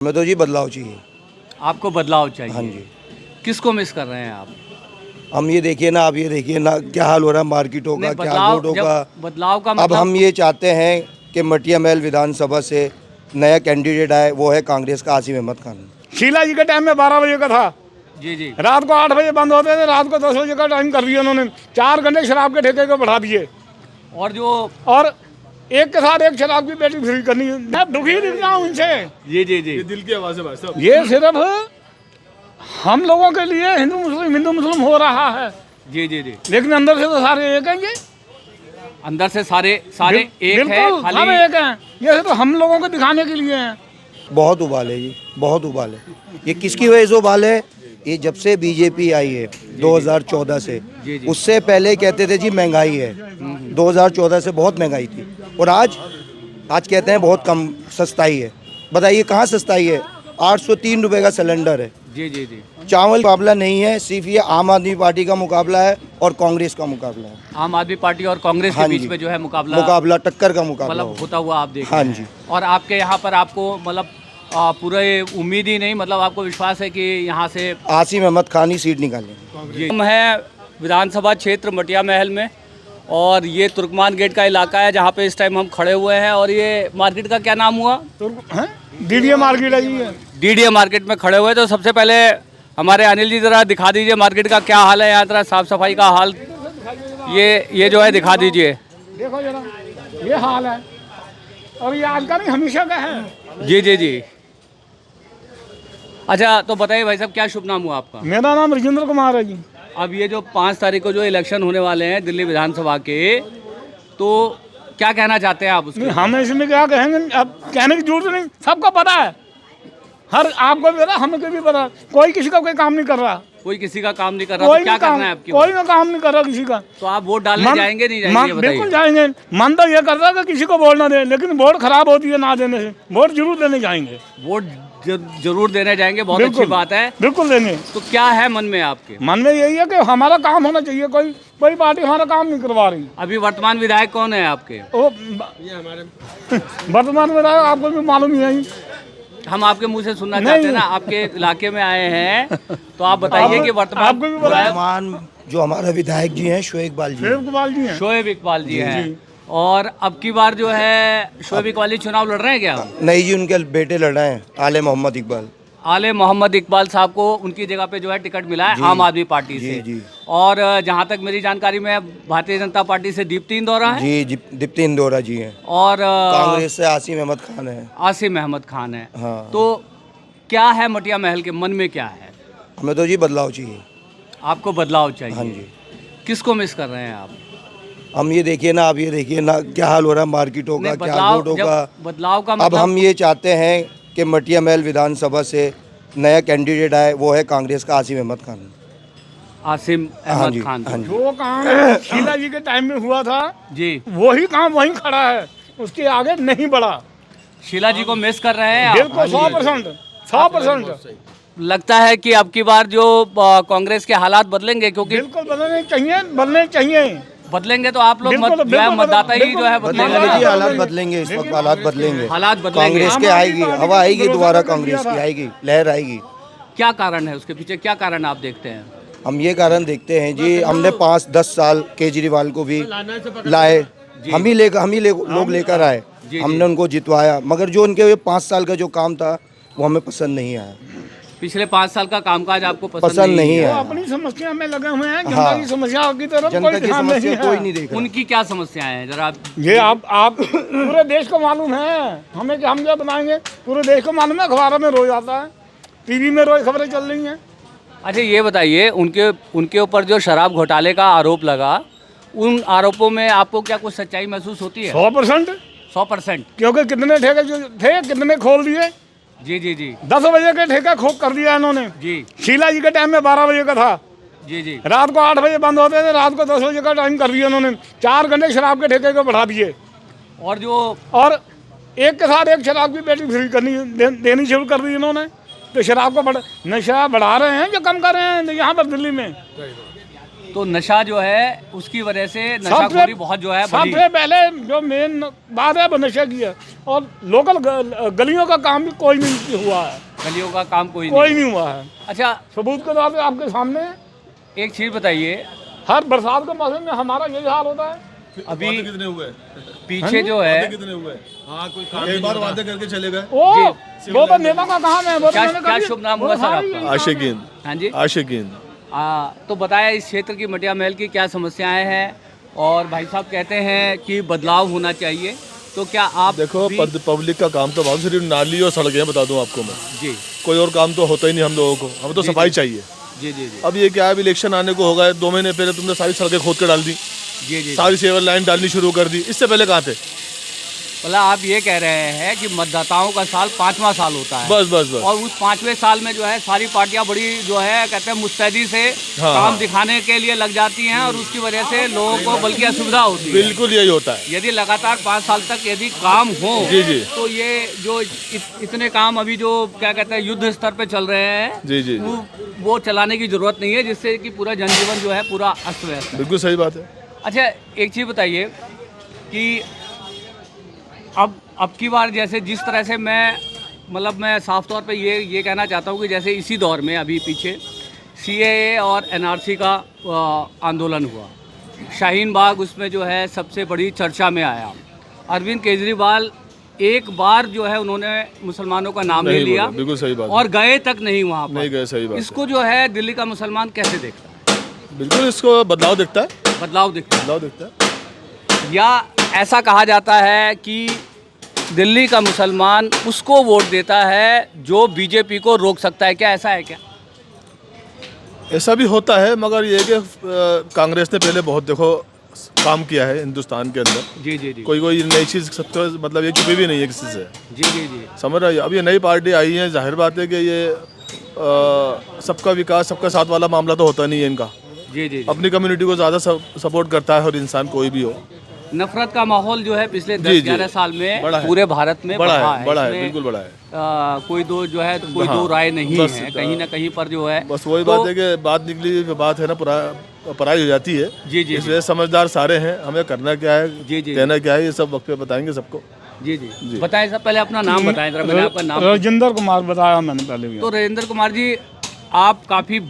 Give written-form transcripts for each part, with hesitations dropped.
हमें तो जी बदलाव चाहिए। आपको बदलाव चाहिए? हाँ जी। किसको मिस कर रहे हैं आप? हम ये देखिए ना, आप ये देखिए ना क्या हाल हो रहा है मार्केटों का, नहीं, क्या बदलाव रोडों जब का। बदलाव का अब मतलब हम ये चाहते हैं कि मटिया महल विधानसभा से नया कैंडिडेट आए, वो है कांग्रेस का आसिम अहमद खान। शीला जी के टाइम में 12 बजे का था, जी जी रात को 8 बजे बंद होते थे, रात को 10 बजे का टाइम कर दिया उन्होंने। 4 घंटे शराब के ठेके को बढ़ा दिए और जो और एक के साथ एक शराब की पेटी फ्री करनी है। मैं दुखी दिख रहा हूँ इनसे। जी जी जी दिल की आवाज़ है भाई साहब। ये सिर्फ हम लोगों के लिए हिंदू मुस्लिम हो रहा है, जी जी जी लेकिन अंदर से तो सारे एक हैं। ये अंदर से सारे एक है, बिल्कुल खाली हम एक हैं। ये सिर्फ हम लोगों को दिखाने के लिए हैं। बहुत उबाल है जी, बहुत उबाल है। ये किसकी वजह से उबाल है? ये जब से बीजेपी आई है 2014 से, जी, जी। उससे पहले कहते थे जी महंगाई है। 2014 से बहुत महंगाई थी और आज कहते हैं बहुत कम सस्ताई है। बताइए कहाँ सस्ताई है? 803 रुपये का सिलेंडर है। जी जी जी चावल मुकाबला नहीं है, सिर्फ ये आम आदमी पार्टी का मुकाबला है और कांग्रेस का मुकाबला है। आम आदमी पार्टी और कांग्रेस के हाँ बीच जी। में जो है मुकाबला टक्कर का मुकाबला मतलब हो। होता हुआ आप देख हाँ रहे हैं। जी। और आपके यहाँ पर आपको मतलब पूरे उम्मीद ही नहीं, मतलब आपको विश्वास है कि यहाँ से आसिम अहमद खान ही सीट निकालेंगे। हम हैं विधानसभा क्षेत्र मटिया महल में और ये तुर्कमान गेट का इलाका है जहाँ पे इस टाइम हम खड़े हुए हैं। और ये मार्केट का क्या नाम हुआ? डीडीए मार्केट है जी। डीडीए मार्केट में खड़े हुए। तो सबसे पहले हमारे अनिल जी ज़रा दिखा दीजिए मार्केट का क्या हाल है, यहाँ ज़रा साफ़ सफाई का हाल ये जो है दिखा दीजिए। देखो जरा, ये हाल है और ये आज का नहीं हमेशा का है। जी जी जी। अच्छा तो बताइए भाई साहब, क्या शुभ नाम हुआ आपका? मेरा नाम राजेंद्र कुमार है जी। अब ये जो 5 तारीख को जो इलेक्शन होने वाले हैं दिल्ली विधानसभा के, तो क्या कहना चाहते हैं आप उसके? नहीं, हम इसमें क्या कहेंगे, अब कहने की जरूरत नहीं, सबको पता है। हर आपको भी पता, हमको भी पता, कोई किसी का कोई काम नहीं कर रहा। कोई किसी का काम नहीं कर रहा, तो क्या करना है आपकी? कोई ना काम नहीं कर रहा किसी का। तो आप वोट डालने जाएंगे नहीं जाएंगे? बिल्कुल जाएंगे। मन तो ये करता है कि किसी को वोट ना दे, लेकिन वोट खराब होती है ना देने से। वोट जरूर देने जाएंगे। वोट जरूर देने जाएंगे, बहुत अच्छी बात है। बिल्कुल देंगे। तो क्या है मन में आपके? मन में यही है कि हमारा काम होना चाहिए। कोई पार्टी हमारा काम नहीं करवा रही। अभी वर्तमान विधायक कौन है आपके? ये हमारे वर्तमान में आपको भी मालूम ही है। हम आपके मुंह से सुनना चाहते हैं ना, आपके इलाके में आए हैं तो आप बताइए कि वर्तमान जो हमारा विधायक जी हैं शोएब इकबाल जी हैं। शोएब इकबाल जी हैं। और अब की बार जो है शोएब इकबाल चुनाव लड़ रहे हैं क्या? नहीं जी, उनके बेटे लड़ रहे हैं, आले मोहम्मद इकबाल। आले मोहम्मद इकबाल साहब को उनकी जगह पे जो है टिकट मिला है आम आदमी पार्टी से। जी। और जहां तक मेरी जानकारी में भारतीय जनता पार्टी से दीप्ति इंदौरा है। जी, दीप्ति इंदौरा जी हैं। और कांग्रेस से आसिम अहमद खान है। आसिम अहमद खान है। हाँ। तो क्या है मटिया महल के मन में, क्या है? हमें तो जी बदलाव चाहिए। आपको बदलाव चाहिए? हाँ जी। किसको मिस कर रहे हैं आप? हम ये देखिए ना, आप ये देखिए ना क्या हाल हो रहा है मार्केटों का, क्या रोडों का। बदलाव का अब मतलब हम ये चाहते हैं कि मटिया महल विधानसभा से नया कैंडिडेट आए, वो है कांग्रेस का आसिम अहमद खान। आसिम हाँ अहमद जी, खान। हाँ जी। जो काम शीला जी के टाइम में हुआ था जी, वही काम वहीं खड़ा है, उसके आगे नहीं बढ़ा। शीला जी को मिस कर रहे हैं आप? बिल्कुल 100%। लगता है कि अब की बार जो कांग्रेस के हालात बदलेंगे, क्योंकि बिल्कुल बदलने चाहिए। बदलेंगे तो आप लोग जो है मतदाता ही जो है बदलेंगे जी, हालात बदलेंगे। इस वक्त हालात बदलेंगे। कांग्रेस के आएगी, हवा आएगी दोबारा, कांग्रेस की आएगी, लहर आएगी। क्या कारण है उसके पीछे, क्या कारण आप देखते हैं? हम ये कारण देखते हैं जी, हमने 5-10 साल केजरीवाल को भी लाए, हम ही लोग लेकर आए, हमने उनको जितवाया, मगर जो उनके 5 साल का जो काम था वो हमें पसंद नहीं आया। पिछले 5 साल का कामकाज आपको पसंद नहीं है। अपनी समस्या में लगे हुए हैं, जनता की समस्या की तरफ जनता कोई की ध्यान समस्या नहीं कोई है। नहीं देख रहा। उनकी क्या समस्याएं हैं जरा ये आप पूरे देश को मालूम है। हम क्या बनाएंगे, पूरे देश को मालूम है। अखबारों में रोज आता है, टीवी में रोज खबरें चल रही हैं। अच्छा ये बताइए, उनके ऊपर जो शराब घोटाले का आरोप लगा, उन आरोपों में आपको क्या कुछ सच्चाई महसूस होती है? 100%। क्योंकि कितने ठेके जो थे कितने खोल दिए। जी जी जी 10 बजे के ठेका खोक कर दिया इन्होंने। जी शीला जी के टाइम में 12 बजे का था, जी जी रात को 8 बजे बंद होते थे, रात को 10 बजे का टाइम कर दिया उन्होंने। 4 घंटे शराब के ठेके को बढ़ा दिए और एक के साथ एक शराब की पेटी फ्री देनी शुरू कर दी इन्होंने। तो शराब को नशा बढ़ा रहे हैं जो कम कर रहे हैं यहाँ पर दिल्ली में। तो नशा जो है उसकी वजह से नशाखोरी बहुत जो है बढ़ी। सबसे पहले जो मेन बात है वो नशे की है, और लोकल गलियों का काम भी कोई नहीं हुआ है, गलियों का काम कोई नहीं हुआ है। अच्छा, सबूत के तौर पे आपके सामने एक चीज़ बताइए, हर बरसात के मौसम में हमारा यही हाल होता है। अभी कितने हुए पीछे जो है कितने हुए? हाँ, कोई काम एक बार वादे करके चले गए। वो तो नेता का काम है। वो क्या क्या शुभ नाम हुआ सर आपका? आशिकीन। हाँ जी, आशिकीन। तो बताया इस क्षेत्र की मटिया महल की क्या समस्याएं हैं, और भाई साहब कहते हैं कि बदलाव होना चाहिए, तो क्या आप देखो पब्लिक का काम तो बहुत, सिर्फ नाली और सड़कें बता दूं आपको मैं, जी कोई और काम तो होता ही नहीं हम लोगों को, हमें तो सफाई चाहिए। जी जी जी अब ये क्या है, इलेक्शन आने को होगा, 2 महीने पहले तुमने सारी सड़कें खोद कर डाल दी, जी जी, सारी सेवर लाइन डालनी शुरू कर दी, इससे पहले कहाँ थे? मतलब आप ये कह रहे हैं कि मतदाताओं का साल 5वां साल होता है, बस बस बस, और उस 5वें साल में जो है सारी पार्टियां बड़ी जो है कहते हैं मुस्तैदी से हाँ, काम दिखाने के लिए लग जाती हैं, और उसकी वजह से लोगों को बल्कि असुविधा होती है। बिल्कुल यही होता है। यदि लगातार 5 साल तक यदि काम हो, जी जी, तो ये जो इतने काम अभी जो क्या कहते हैं युद्ध स्तर पे चल रहे हैं, जी जी, वो चलाने की जरूरत नहीं है, जिससे कि पूरा जनजीवन जो है पूरा अस्त व्यस्त है। बिल्कुल सही बात है। अच्छा, एक चीज़ बताइए कि अब की बार जैसे जिस तरह से मैं साफ तौर पे ये कहना चाहता हूँ कि जैसे इसी दौर में अभी पीछे CAA और NRC का आंदोलन हुआ, शाहीन बाग उसमें जो है सबसे बड़ी चर्चा में आया, अरविंद केजरीवाल एक बार जो है उन्होंने मुसलमानों का नाम ले लिया, बिल्कुल सही बात, और गए तक नहीं वहाँ पर, नहीं गए, सही बात। इसको जो है दिल्ली का मुसलमान कैसे देखता है? बिल्कुल इसको बदलाव दिखता है, बदलाव दिखता है। या ऐसा कहा जाता है कि दिल्ली का मुसलमान उसको वोट देता है जो बीजेपी को रोक सकता है, क्या ऐसा है क्या? ऐसा भी होता है, मगर ये कि कांग्रेस ने पहले बहुत देखो काम किया है हिंदुस्तान के अंदर। जी जी जी, कोई नई चीज़ सबको मतलब ये छुपी भी नहीं है किसी से। जी जी जी, समझ रहे हो? अब ये नई पार्टी आई है, जाहिर बात है कि ये सबका विकास सबका साथ वाला मामला तो होता नहीं है इनका। जी जी, अपनी कम्युनिटी को ज़्यादा सपोर्ट करता है, और इंसान कोई भी हो। नफरत का माहौल जो है पिछले 10-11 साल में पूरे भारत में बढ़ा है, बिल्कुल बढ़ा है। कोई दो जो है कोई दो राय नहीं है, कहीं ना कहीं पर जो है बस वही बात है कि बात निकली बात है ना, पराई हो जाती है। जी जी, इसलिए समझदार सारे हैं, हमें करना क्या है, जी जी, कहना क्या है, ये सब वक्त पे बताएंगे सबको। जी जी, बताएं सर, पहले अपना नाम बताएं जरा। मैंने आपका नाम राजेंद्र कुमार बताया मैंने पहले भी। तो राजेंद्र कुमार जी, आप काफी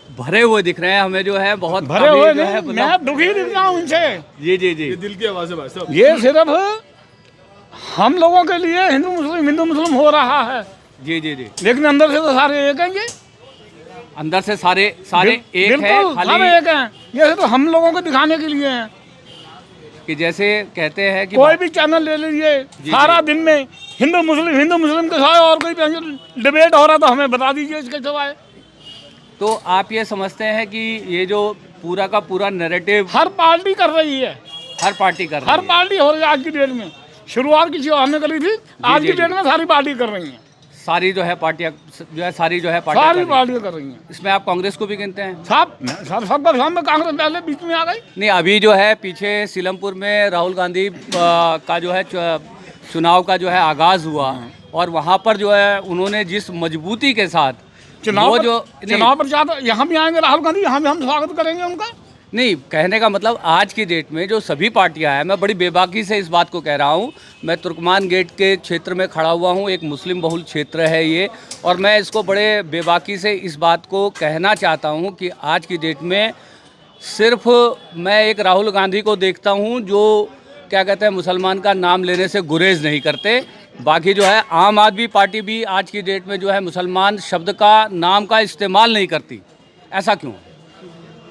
भरे हुए दिख रहे हैं हमें, जो है बहुत भरे हुए जो है, मैं दुखी दिख रहा हूँ इनसे। जी जी जी, ये दिल की आवाज़ है भाई साहब। ये सिर्फ हम लोगों के लिए हिंदू मुस्लिम हो रहा है। जी जी जी, लेकिन अंदर से तो सारे एक हैं, ये अंदर से सारे एक है, बिल्कुल सारे एक हैं। ये सिर्फ हम लोगों को दिखाने के लिए हैं कि जैसे कहते हैं कि कोई भी चैनल ले लीजिए, सारा दिन में हिंदू मुस्लिम के साथ और कोई डिबेट हो रहा तो हमें बता दीजिए इसके सिवाय। तो आप ये समझते हैं कि ये जो पूरा का पूरा नैरेटिव हर पार्टी कर रही है, हर पार्टी कर रही हर है, पार्टी हो रही है। आज की डेट में शुरुआत किसी और ने करी थी, आज की डेट में सारी पार्टी कर रही हैं, सारी जो है पार्टियां जो है सारी पार्टियां कर रही हैं। इसमें आप कांग्रेस को भी गिनते हैं? सबका सामने कांग्रेस पहले बीच में आ गई। नहीं, अभी जो है पीछे सीलमपुर में राहुल गांधी का जो है चुनाव का जो है आगाज हुआ, और वहाँ पर जो है उन्होंने जिस मजबूती के साथ चुनाव प्रचार, यहाँ भी आएंगे राहुल गांधी, यहाँ भी हम स्वागत करेंगे उनका। नहीं, कहने का मतलब आज की डेट में जो सभी पार्टियां हैं, मैं बड़ी बेबाकी से इस बात को कह रहा हूं, मैं तुर्कमान गेट के क्षेत्र में खड़ा हुआ हूं, एक मुस्लिम बहुल क्षेत्र है ये, और मैं इसको बड़े बेबाकी से इस बात को कहना चाहता हूं कि आज की डेट में सिर्फ मैं एक राहुल गांधी को देखता हूं जो क्या कहते हैं मुसलमान का नाम लेने से गुरेज नहीं करते। बाकी जो है आम आदमी पार्टी भी आज की डेट में जो है मुसलमान शब्द का नाम का इस्तेमाल नहीं करती, ऐसा क्यों?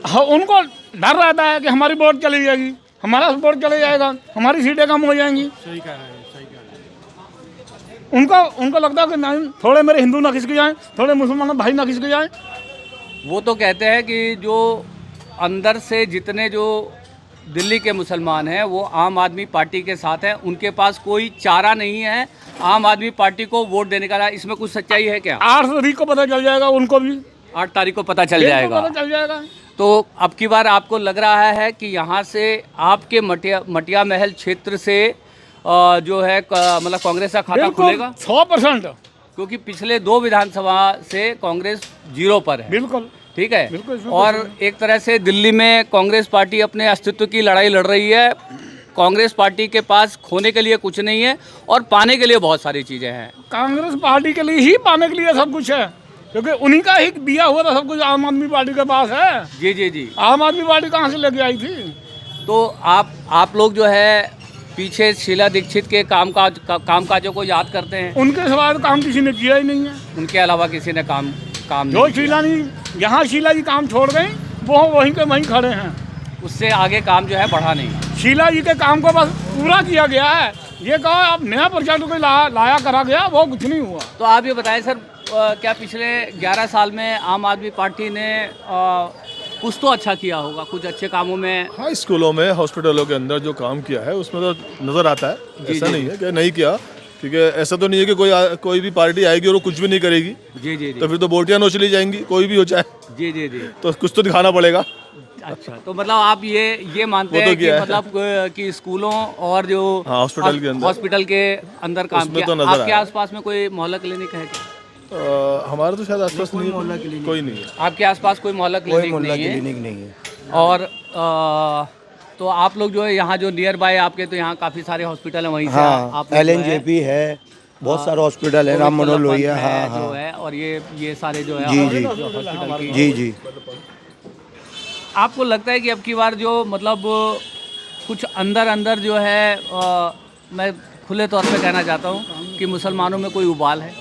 हाँ, उनको डर रहता है कि हमारी वोट चली जाएगी, हमारा वोट चले जाएगा, हमारी सीटें कम हो जाएंगी। सही कह रहे हैं, सही कह रहे हैं। उनको लगता है कि नहीं, थोड़े मेरे हिंदू ना खिसक जाएं, थोड़े मुसलमान भाई ना खिसक जाएं। वो तो कहते हैं कि जो अंदर से जितने जो दिल्ली के मुसलमान हैं वो आम आदमी पार्टी के साथ हैं, उनके पास कोई चारा नहीं है आम आदमी पार्टी को वोट देने का। इसमें कुछ सच्चाई है क्या? 8 तारीख को पता चल जाएगा उनको भी, 8 तारीख को पता चल जाएगा। तो अब की बार आपको लग रहा है कि यहाँ से आपके मटिया महल क्षेत्र से जो है मतलब कांग्रेस का खाता खुलेगा 100%, क्योंकि पिछले 2 विधानसभा से कांग्रेस 0 पर है। बिल्कुल। ठीक है। बिल्कुल, बिल्कुल। और एक तरह से दिल्ली में कांग्रेस पार्टी अपने अस्तित्व की लड़ाई लड़ रही है। कांग्रेस पार्टी के पास खोने के लिए कुछ नहीं है और पाने के लिए बहुत सारी चीज़ें हैं। कांग्रेस पार्टी के लिए ही पाने के लिए सब कुछ है, क्योंकि उन्हीं का ही दिया हुआ था सब कुछ आम आदमी पार्टी के पास है। जी जी जी। आम आदमी पार्टी कहाँ से लेके आई थी? तो आप लोग जो है पीछे शीला दीक्षित के कामकाजों को याद करते हैं? उनके सिवाय काम किसी ने किया ही नहीं है। उनके अलावा किसी ने काम जो नहीं शीला नहीं, यहाँ शीला जी काम छोड़ गई, वो वहीं के वहीं खड़े हैं। किया। उससे आगे काम जो है बढ़ा नहीं। शीला जी के काम को बस पूरा किया गया है। ये कहा अब नया प्रोजेक्ट कोई लाया करा गया, वो कुछ नहीं हुआ। तो आप ये बताएं सर, क्या पिछले 11 साल में आम आदमी पार्टी ने कुछ तो अच्छा किया होगा, कुछ अच्छे कामों में? हाँ, स्कूलों में, हॉस्पिटलों के अंदर जो काम किया है उसमें तो नज़र आता है। ऐसा नहीं है कि नहीं किया, क्योंकि ऐसा तो नहीं है कि कोई भी पार्टी आएगी और वो कुछ भी नहीं करेगी। जी जी जी। तो फिर तो बोटियाँ नोच ली जाएंगी, कोई भी हो चाहे। जी जी जी। तो कुछ तो दिखाना पड़ेगा। अच्छा, तो मतलब आप ये मानते वो तो हैं कि किया है। मतलब कि स्कूलों और जो हाँ, हॉस्पिटल के अंदर काम उसमें किया। तो नजर आपके आया। आसपास में कोई मोहल्ला क्लिनिक है क्या? हमारे तो शायद आसपास नहीं है, कोई नहीं है। आपके आसपास कोई मोहल्ला कोई क्लिनिक मोहल्ला नहीं है? क्लिनिक नहीं है। और तो आप लोग जो है यहाँ जो नियर बाय आपके, तो यहाँ काफ़ी सारे हॉस्पिटल हैं, वहीं से हाँ, आप लोग जो है- LNJP है, बहुत सारे हॉस्पिटल है, राम मनोहर लोहिया। है हाँ जो हाँ है, और ये सारे जो है जी, जी। हॉस्पिटल की। जी जी। आपको लगता है कि अब की बार जो मतलब कुछ अंदर जो है मैं खुले तौर पे कहना चाहता हूँ कि मुसलमानों में कोई उबाल है?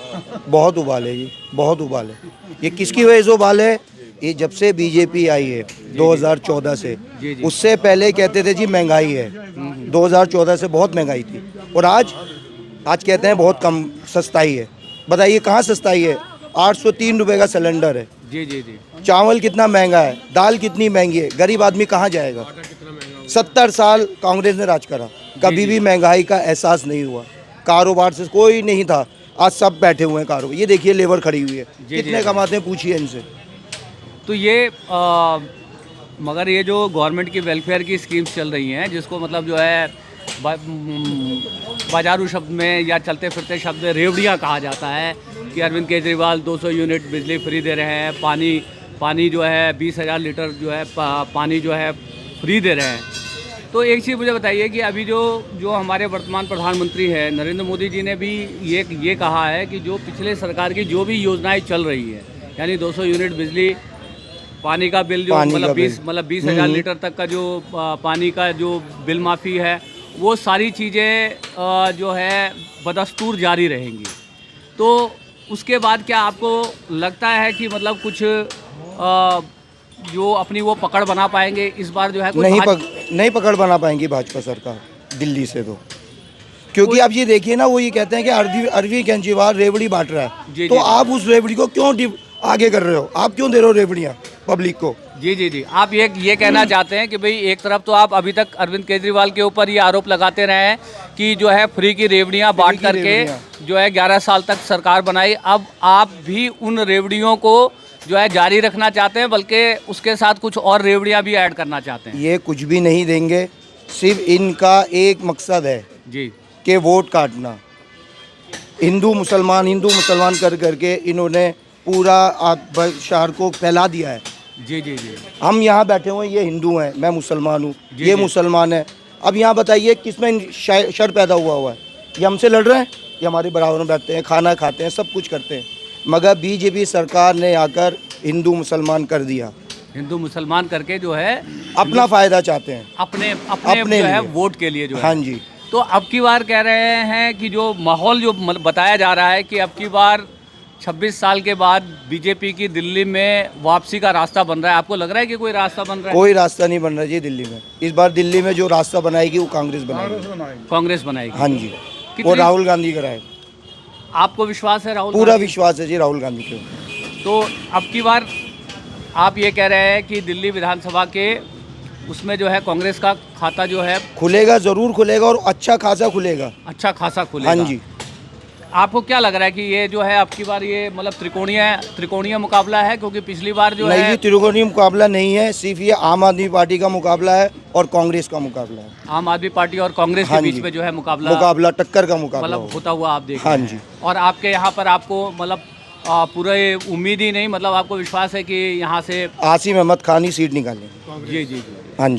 बहुत उबाल है जी, बहुत उबाल है। ये किसकी वजह से उबाल है? ये जब से बीजेपी आई है 2014 से, जी, जी। उससे पहले कहते थे जी महंगाई है। 2014 से बहुत महंगाई थी, और आज कहते हैं बहुत कम सस्ताई है। बताइए कहाँ सस्ताई है? 803 रुपये का सिलेंडर है। जी जी जी। चावल कितना महंगा है, दाल कितनी महंगी है, गरीब आदमी कहाँ जाएगा? 70 साल कांग्रेस ने राज करा, कभी भी महंगाई का एहसास नहीं हुआ। कारोबार से कोई नहीं था, आज सब बैठे हुए हैं कारोबार। ये देखिए लेबर खड़ी हुई है, कितने कमाते हैं पूछिए इनसे। तो ये मगर ये जो गवर्नमेंट की वेलफेयर की स्कीम्स चल रही हैं, जिसको मतलब जो है बाजारू शब्द में या चलते फिरते शब्द में रेवड़ियाँ कहा जाता है, कि अरविंद केजरीवाल 200 यूनिट बिजली फ्री दे रहे हैं, पानी जो है 20,000 लीटर जो है पानी जो है फ्री दे रहे हैं। तो एक चीज़ मुझे बताइए कि अभी जो हमारे वर्तमान प्रधानमंत्री हैं नरेंद्र मोदी जी ने भी ये कहा है कि जो पिछले सरकार की जो भी योजनाएं चल रही है, यानी 200 यूनिट बिजली, पानी का बिल जो मतलब 20,000 लीटर तक का जो पानी का जो बिल माफ़ी है, वो सारी चीज़ें जो है बदस्तूर जारी रहेंगी। तो उसके बाद क्या आपको लगता है कि मतलब कुछ जो अपनी वो पकड़ बना पाएंगे इस बार जो है? नहीं पकड़ बना पाएंगी भाजपा सरकार दिल्ली से, तो क्योंकि आप ये देखिए ना, वो ये कहते हैं कि अरविंद केजरीवाल रेवड़ी बांट रहा है। जी, तो जी। आप उस रेवड़ी को क्यों आगे कर रहे हो? आप क्यों दे रहे हो रेवड़ियाँ पब्लिक को? जी जी जी। आप ये कहना चाहते हैं कि भाई एक तरफ तो आप अभी तक अरविंद केजरीवाल के ऊपर ये आरोप लगाते रहे हैं कि जो है फ्री की रेवड़ियाँ बांट करके जो है 11 साल तक सरकार बनाई, अब आप भी उन रेवड़ियों को जो है जारी रखना चाहते हैं, बल्कि उसके साथ कुछ और रेवड़ियाँ भी ऐड करना चाहते हैं? ये कुछ भी नहीं देंगे, सिर्फ इनका एक मकसद है जी, कि वोट काटना। हिंदू मुसलमान कर करके इन्होंने पूरा शहर को फैला दिया है। जी जी जी। हम यहाँ बैठे हुए हैं, ये हिंदू हैं, मैं मुसलमान हूँ, जी, ये जी। मुसलमान है। अब यहाँ बताइए किसमें शर पैदा हुआ है? ये हमसे लड़ रहे हैं? ये हमारे बराबर में बैठते हैं, खाना खाते हैं, सब कुछ करते हैं, मगर बीजेपी सरकार ने आकर हिंदू मुसलमान कर दिया। हिंदू मुसलमान करके जो है अपना फ़ायदा चाहते हैं, अपने जो है लिए। वोट के लिए जो है। हाँ जी। तो अब की बार कह रहे हैं कि जो माहौल जो बताया जा रहा है कि अब की बार 26 साल के बाद बीजेपी की दिल्ली में वापसी का रास्ता बन रहा है। आपको लग रहा है कि कोई रास्ता बन रहा है? कोई रास्ता नहीं बन रहा जी दिल्ली में। इस बार दिल्ली में जो रास्ता बनाएगी वो कांग्रेस बनाएगी। कांग्रेस बनाएगी? हाँ जी, वो कितनी- राहुल गांधी कराएगा। आपको विश्वास है राहुल पूरा गांधी? विश्वास है जी राहुल गांधी के। तो अब की बार आप ये कह रहे हैं कि दिल्ली विधानसभा के उसमें जो है कांग्रेस का खाता जो है खुलेगा, ज़रूर खुलेगा, और अच्छा खासा खुलेगा। अच्छा खासा खुलेगा? हाँ जी। आपको क्या लग रहा है कि ये जो है अब की बार ये मतलब त्रिकोणीय मुकाबला है? क्योंकि पिछली बार जो नहीं है जी, त्रिकोणीय मुकाबला नहीं है, सिर्फ ये आम आदमी पार्टी का मुकाबला है और कांग्रेस का मुकाबला है। आम आदमी पार्टी और कांग्रेस के हाँ बीच जी। में जो है मुकाबला टक्कर का मुकाबला मतलब होगा। होता हुआ आप देख हाँ रहे हैं। जी। और आपके यहाँ पर आपको मतलब पूरे उम्मीद ही नहीं, मतलब आपको विश्वास है कि यहाँ से आसिम अहमद खान ही सीट निकालेंगे। जी जी जी। हाँ जी।